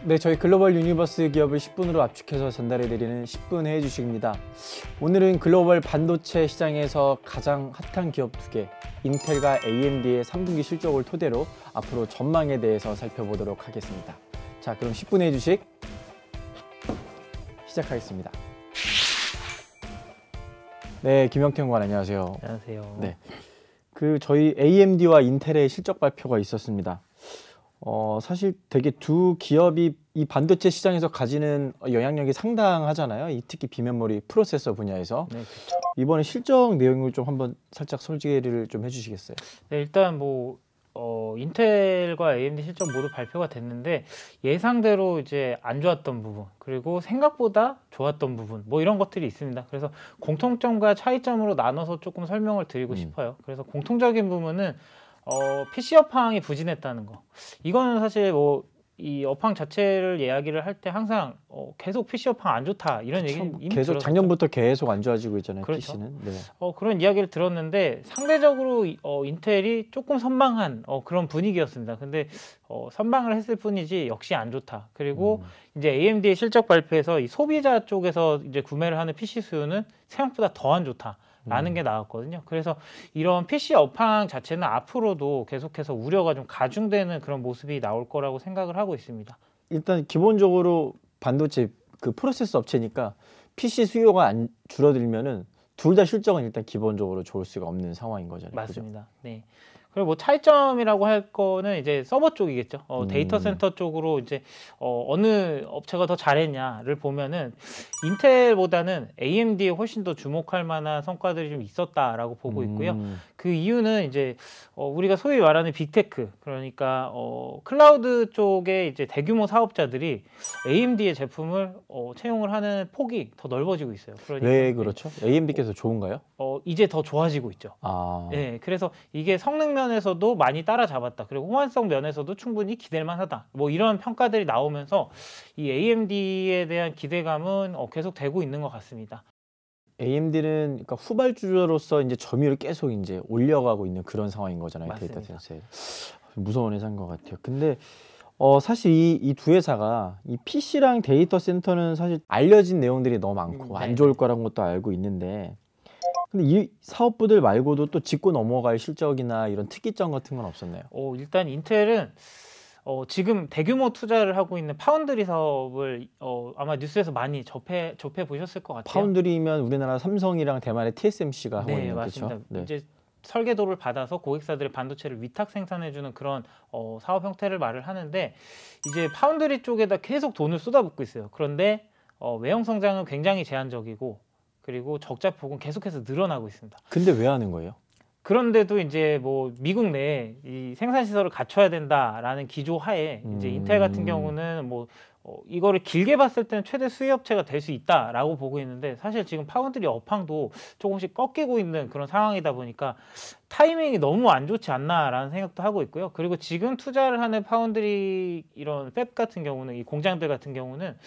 네, 저희 글로벌 유니버스 기업을 10분으로 압축해서 전달해드리는 10분 회의 주식입니다. 오늘은 글로벌 반도체 시장에서 가장 핫한 기업 2개, 인텔과 AMD의 3분기 실적을 토대로 앞으로 전망에 대해서 살펴보도록 하겠습니다. 자, 그럼 10분 회의 주식 시작하겠습니다. 네, 김영태 연구원 안녕하세요. 안녕하세요. 네, 저희 AMD와 인텔의 실적 발표가 있었습니다. 사실 되게 두 기업이 이 반도체 시장에서 가지는 영향력이 상당하잖아요. 특히 비메모리 프로세서 분야에서. 네, 그렇죠. 이번에 실적 내용을 좀 한번 살짝 소개를 좀 해주시겠어요? 네, 일단 인텔과 AMD 실적 모두 발표가 됐는데 예상대로 이제 안 좋았던 부분 그리고 생각보다 좋았던 부분 이런 것들이 있습니다. 그래서 공통점과 차이점으로 나눠서 조금 설명을 드리고 싶어요. 그래서 공통적인 부분은 PC 업황이 부진했다는 거. 이거는 사실 이 업황 자체를 이야기를 할 때 항상 계속 PC 업황 안 좋다 이런 얘기는 이미 계속 들었었죠. 작년부터 계속 안 좋아지고 있잖아요. 그렇죠. PC는. 네. 그런 이야기를 들었는데 상대적으로 인텔이 조금 선방한 그런 분위기였습니다. 근데 선방을 했을 뿐이지 역시 안 좋다. 그리고 이제 AMD의 실적 발표에서 이 소비자 쪽에서 이제 구매를 하는 PC 수요는 생각보다 더 안 좋다. 라는 게 나왔거든요. 그래서 이런 PC 업황 자체는 앞으로도 계속해서 우려가 좀 가중되는 그런 모습이 나올 거라고 생각을 하고 있습니다. 일단 기본적으로 반도체 프로세서 업체니까 PC 수요가 안 줄어들면은 둘 다 실적은 일단 기본적으로 좋을 수가 없는 상황인 거잖아요. 맞습니다. 그죠? 네. 그리고 차이점이라고 할 거는 이제 서버 쪽이겠죠. 데이터 센터 쪽으로 이제 어느 업체가 더 잘했냐를 보면은 인텔보다는 AMD에 훨씬 더 주목할 만한 성과들이 좀 있었다라고 보고 있고요. 그 이유는 이제 우리가 소위 말하는 빅테크, 그러니까 클라우드 쪽에 이제 대규모 사업자들이 AMD의 제품을 채용을 하는 폭이 더 넓어지고 있어요. 그러니까 왜 그렇죠? AMD께서 좋은가요? 이제 더 좋아지고 있죠. 네, 그래서 이게 성능 면에서도 많이 따라잡았다. 그리고 호환성 면에서도 충분히 기댈 만하다. 이런 평가들이 나오면서 이 AMD에 대한 기대감은 계속 되고 있는 것 같습니다. AMD는 그러니까 후발주로서 이제 점유율을 계속 이제 올려가고 있는 그런 상황인 거잖아요. 맞습니다. 데이터 센터에. 무서운 회사인 것 같아요. 근데 사실 이 두 회사가 이 PC랑 데이터 센터는 사실 알려진 내용들이 너무 많고 안 좋을 거라는 것도 알고 있는데, 근데 이 사업부들 말고도 또 짚고 넘어갈 실적이나 이런 특이점 같은 건 없었나요? 일단 인텔은 지금 대규모 투자를 하고 있는 파운드리 사업을 아마 뉴스에서 많이 접해 보셨을 것 같아요. 파운드리면 우리나라 삼성이랑 대만의 TSMC가 하고 있는, 맞습니다. 그렇죠? 네. 이제 설계도를 받아서 고객사들의 반도체를 위탁 생산해주는 그런 사업 형태를 말을 하는데, 이제 파운드리 쪽에다 계속 돈을 쏟아붓고 있어요. 그런데 외형 성장은 굉장히 제한적이고, 그리고 적자폭은 계속해서 늘어나고 있습니다. 근데 왜 하는 거예요? 그런데도 이제 미국 내에 이 생산 시설을 갖춰야 된다라는 기조 하에 이제 인텔 같은 경우는 이거를 길게 봤을 때는 최대 수혜 업체가 될 수 있다라고 보고 있는데, 사실 지금 파운드리 업황도 조금씩 꺾이고 있는 그런 상황이다 보니까 타이밍이 너무 안 좋지 않나라는 생각도 하고 있고요. 그리고 지금 투자를 하는 파운드리 이런 팹 같은 경우는, 이 공장들 같은 경우는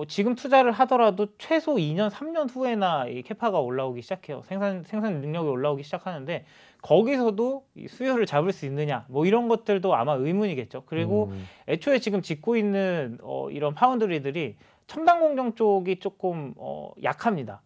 지금 투자를 하더라도 최소 2년, 3년 후에나 이 캐파가 올라오기 시작해요. 생산 능력이 올라오기 시작하는데, 거기서도 이 수요를 잡을 수 있느냐, 이런 것들도 아마 의문이겠죠. 그리고 애초에 지금 짓고 있는 이런 파운드리들이 첨단 공정 쪽이 조금 약합니다.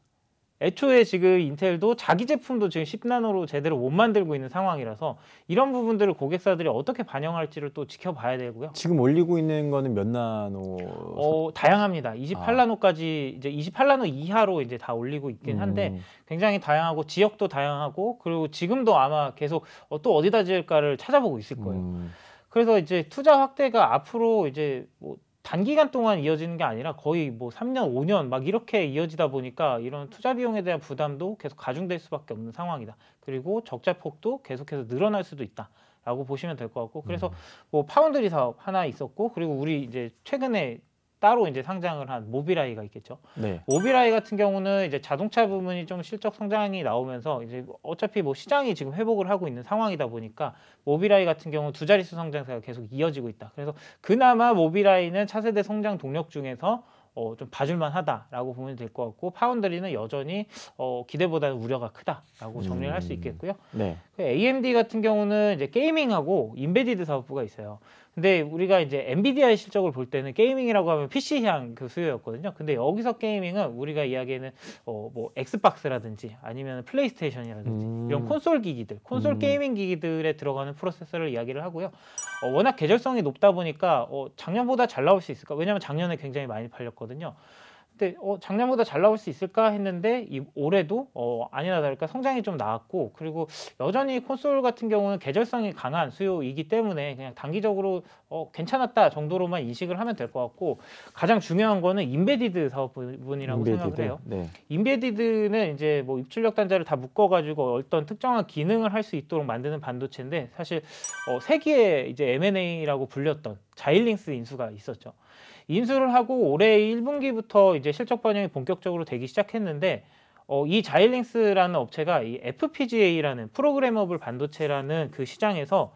애초에 지금 인텔도 자기 제품도 지금 10나노로 제대로 못 만들고 있는 상황이라서 이런 부분들을 고객사들이 어떻게 반영할지를 또 지켜봐야 되고요. 지금 올리고 있는 거는 몇 나노? 다양합니다. 28나노까지 이제 28나노 이하로 이제 다 올리고 있긴 한데 굉장히 다양하고 지역도 다양하고, 그리고 지금도 아마 계속 또 어디다 지을까를 찾아보고 있을 거예요. 그래서 이제 투자 확대가 앞으로 이제 단기간 동안 이어지는 게 아니라 거의 3년, 5년 막 이렇게 이어지다 보니까 이런 투자 비용에 대한 부담도 계속 가중될 수밖에 없는 상황이다. 그리고 적자폭도 계속해서 늘어날 수도 있다라고 보시면 될 것 같고, 그래서 파운드리 사업 하나 있었고, 그리고 우리 이제 최근에 따로 이제 상장을 한 모빌아이가 있겠죠. 네. 모빌아이 같은 경우는 이제 자동차 부분이 좀 실적 성장이 나오면서 이제 어차피 시장이 지금 회복을 하고 있는 상황이다 보니까 모빌아이 같은 경우 두 자릿수 성장세가 계속 이어지고 있다. 그래서 그나마 모빌아이는 차세대 성장 동력 중에서 좀 봐줄만 하다라고 보면 될 것 같고, 파운드리는 여전히 기대보다는 우려가 크다라고 정리를 할 수 있겠고요. 네. AMD 같은 경우는 이제 게이밍하고 인베디드 사업부가 있어요. 근데 우리가 이제 엔비디아의 실적을 볼 때는 게이밍이라고 하면 PC향 그 수요였거든요. 근데 여기서 게이밍은 우리가 이야기하는 뭐 엑스박스라든지 아니면 플레이스테이션이라든지 이런 콘솔 기기들, 콘솔 게이밍 기기들에 들어가는 프로세서를 이야기를 하고요. 워낙 계절성이 높다 보니까 작년보다 잘 나올 수 있을까? 왜냐하면 작년에 굉장히 많이 팔렸거든요. 근데 작년보다 잘 나올 수 있을까 했는데 올해도 아니나 다를까 성장이 좀 나왔고, 그리고 여전히 콘솔 같은 경우는 계절성이 강한 수요이기 때문에 그냥 단기적으로 괜찮았다 정도로만 인식을 하면 될 것 같고, 가장 중요한 거는 인베디드 사업 부분이라고 생각을 해요. 네. 인베디드는 이제 뭐 입출력 단자를 다 묶어가지고 어떤 특정한 기능을 할 수 있도록 만드는 반도체인데, 사실 세기의 이제 M&A라고 불렸던 자일링스 인수가 있었죠. 인수를 하고 올해 1분기부터 이제 실적 반영이 본격적으로 되기 시작했는데, 이 자일링스라는 업체가 이 FPGA라는 프로그래머블 반도체라는 그 시장에서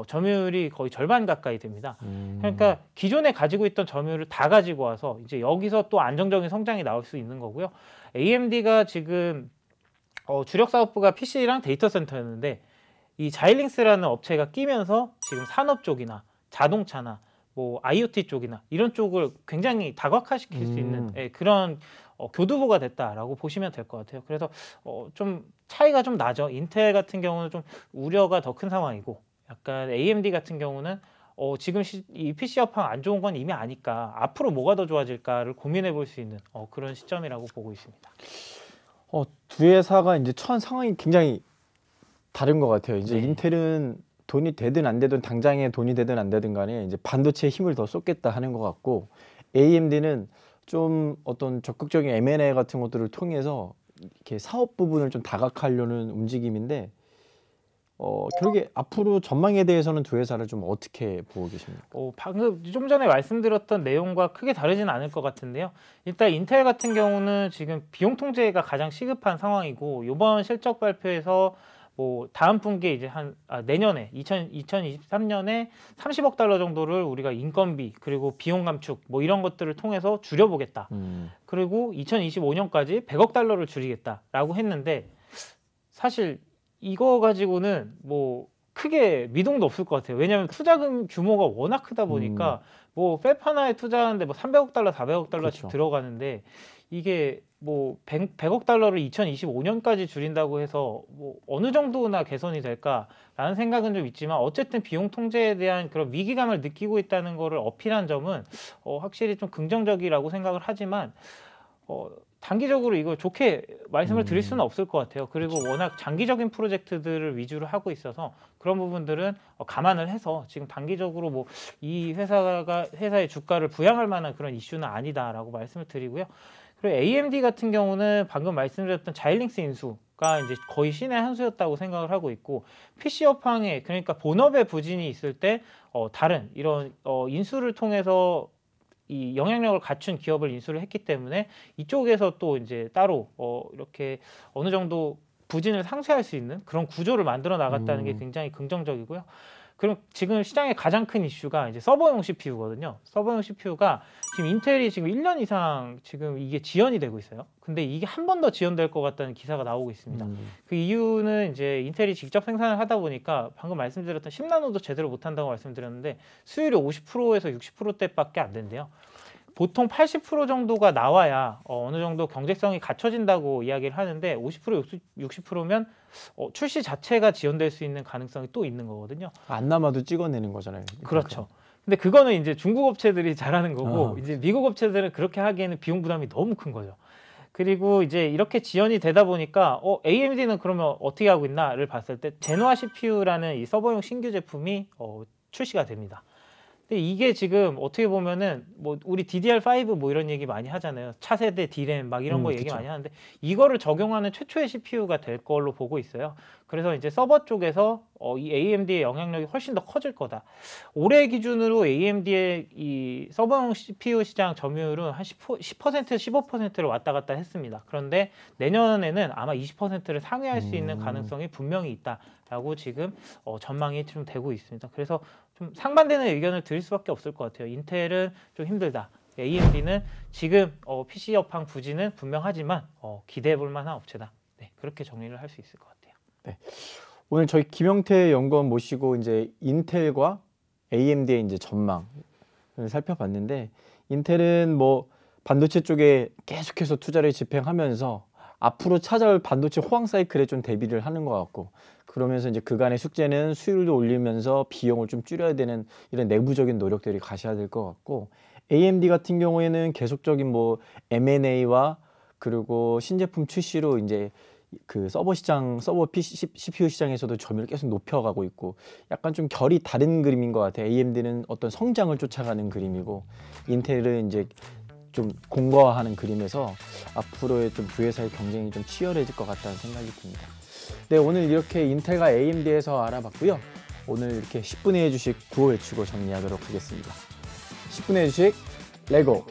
점유율이 거의 절반 가까이 됩니다. 그러니까 기존에 가지고 있던 점유율을 다 가지고 와서 이제 여기서 또 안정적인 성장이 나올 수 있는 거고요. AMD가 지금 주력 사업부가 PC랑 데이터 센터였는데, 이 자일링스라는 업체가 끼면서 지금 산업 쪽이나 자동차나 뭐 IoT 쪽이나 이런 쪽을 굉장히 다각화시킬 수 있는 그런 교두보가 됐다라고 보시면 될 것 같아요. 그래서 좀 차이가 좀 나죠. 인텔 같은 경우는 좀 우려가 더 큰 상황이고, 약간 AMD 같은 경우는 지금 이 PC 여파 안 좋은 건 이미 아니까 앞으로 뭐가 더 좋아질까를 고민해 볼 수 있는 그런 시점이라고 보고 있습니다. 두 회사가 이제 처한 상황이 굉장히 다른 것 같아요. 이제 네. 인텔은 돈이 되든 안 되든, 당장에 돈이 되든 안 되든 간에 이제 반도체에 힘을 더 쏟겠다 하는 것 같고, AMD는 좀 어떤 적극적인 M&A 같은 것들을 통해서 이렇게 사업 부분을 좀 다각화하려는 움직임인데, 결국에 앞으로 전망에 대해서는 두 회사를 좀 어떻게 보고 계십니까? 방금 좀 전에 말씀드렸던 내용과 크게 다르지는 않을 것 같은데요. 일단 인텔 같은 경우는 지금 비용 통제가 가장 시급한 상황이고, 이번 실적 발표에서 뭐 다음 분기에 이제 내년에 2023년에 30억 달러 정도를 우리가 인건비 그리고 비용 감축 뭐 이런 것들을 통해서 줄여보겠다. 그리고 2025년까지 100억 달러를 줄이겠다라고 했는데, 사실 이거 가지고는 뭐 크게 미동도 없을 것 같아요. 왜냐하면 투자금 규모가 워낙 크다 보니까 뭐 팹 하나에 투자하는데 뭐 300억 달러, 400억 달러씩 그렇죠. 들어가는데, 이게 뭐 100억 달러를 2025년까지 줄인다고 해서 뭐 어느 정도나 개선이 될까라는 생각은 좀 있지만, 어쨌든 비용 통제에 대한 그런 위기감을 느끼고 있다는 거를 어필한 점은 확실히 좀 긍정적이라고 생각을 하지만, 단기적으로 이걸 좋게 말씀을 드릴 수는 없을 것 같아요. 그리고 워낙 장기적인 프로젝트들을 위주로 하고 있어서 그런 부분들은 감안을 해서 지금 단기적으로 뭐 이 회사의 주가를 부양할 만한 그런 이슈는 아니다라고 말씀을 드리고요. 그리고 AMD 같은 경우는 방금 말씀드렸던 자일링스 인수가 이제 거의 신의 한 수였다고 생각을 하고 있고, PC 업황에, 그러니까 본업에 부진이 있을 때 다른 이런 인수를 통해서 이 영향력을 갖춘 기업을 인수를 했기 때문에 이쪽에서 또 이제 따로 이렇게 어느 정도 부진을 상쇄할 수 있는 그런 구조를 만들어 나갔다는 게 굉장히 긍정적이고요. 그럼 지금 시장의 가장 큰 이슈가 이제 서버용 CPU거든요. 서버용 CPU가 지금 인텔이 지금 1년 이상 지금 이게 지연이 되고 있어요. 근데 이게 한 번 더 지연될 것 같다는 기사가 나오고 있습니다. 그 이유는 이제 인텔이 직접 생산을 하다 보니까 방금 말씀드렸던 10나노도 제대로 못한다고 말씀드렸는데, 수율이 50%에서 60%대밖에 안 된대요. 보통 80% 정도가 나와야 어느 정도 경제성이 갖춰진다고 이야기를 하는데, 50%, 60%면 출시 자체가 지연될 수 있는 가능성이 또 있는 거거든요. 안 남아도 찍어내는 거잖아요. 그렇죠. 근데 그거는 이제 중국 업체들이 잘하는 거고, 이제 미국 업체들은 그렇게 하기에는 비용 부담이 너무 큰 거죠. 그리고 이제 이렇게 지연이 되다 보니까 AMD는 그러면 어떻게 하고 있나를 봤을 때 제노아 CPU라는 이 서버용 신규 제품이 출시가 됩니다. 근데 이게 지금 어떻게 보면은 뭐 우리 DDR5 뭐 이런 얘기 많이 하잖아요. 차세대 D램 막 이런 거 얘기 그쵸. 많이 하는데, 이거를 적용하는 최초의 CPU가 될 걸로 보고 있어요. 그래서 이제 서버 쪽에서 이 AMD의 영향력이 훨씬 더 커질 거다. 올해 기준으로 AMD의 이 서버용 CPU 시장 점유율은 한 10%, 15%를 왔다 갔다 했습니다. 그런데 내년에는 아마 20%를 상회할 수 있는 가능성이 분명히 있다라고 지금 전망이 좀 되고 있습니다. 그래서 좀 상반되는 의견을 드릴 수밖에 없을 것 같아요. 인텔은 좀 힘들다. AMD는 지금 PC 여팡 부진은 분명하지만 기대해 볼 만한 업체다. 네, 그렇게 정리를 할 수 있을 것 같아요. 네. 오늘 저희 김영태 연구원 모시고 이제 인텔과 AMD의 이제 전망을 살펴봤는데 인텔은 뭐 반도체 쪽에 계속해서 투자를 집행하면서 앞으로 찾아올 반도체 호황 사이클에 좀 대비를 하는 것 같고 그러면서 이제 그간의 숙제는 수율도 올리면서 비용을 좀 줄여야 되는 이런 내부적인 노력들이 가셔야 될 것 같고 AMD 같은 경우에는 계속적인 뭐 M&A와 그리고 신제품 출시로 이제 그 서버 시장, 서버 PC, CPU 시장에서도 점유율을 계속 높여가고 있고 약간 좀 결이 다른 그림인 것 같아요. AMD는 어떤 성장을 쫓아가는 그림이고 인텔은 이제 좀 공고화하는 그림에서 앞으로의 좀 두 회사의 경쟁이 좀 치열해질 것 같다는 생각이 듭니다. 네, 오늘 이렇게 인텔과 AMD에서 알아봤고요. 오늘 이렇게 10분의 1 주식 구호 외치고 정리하도록 하겠습니다. 10분의 1 주식 레고!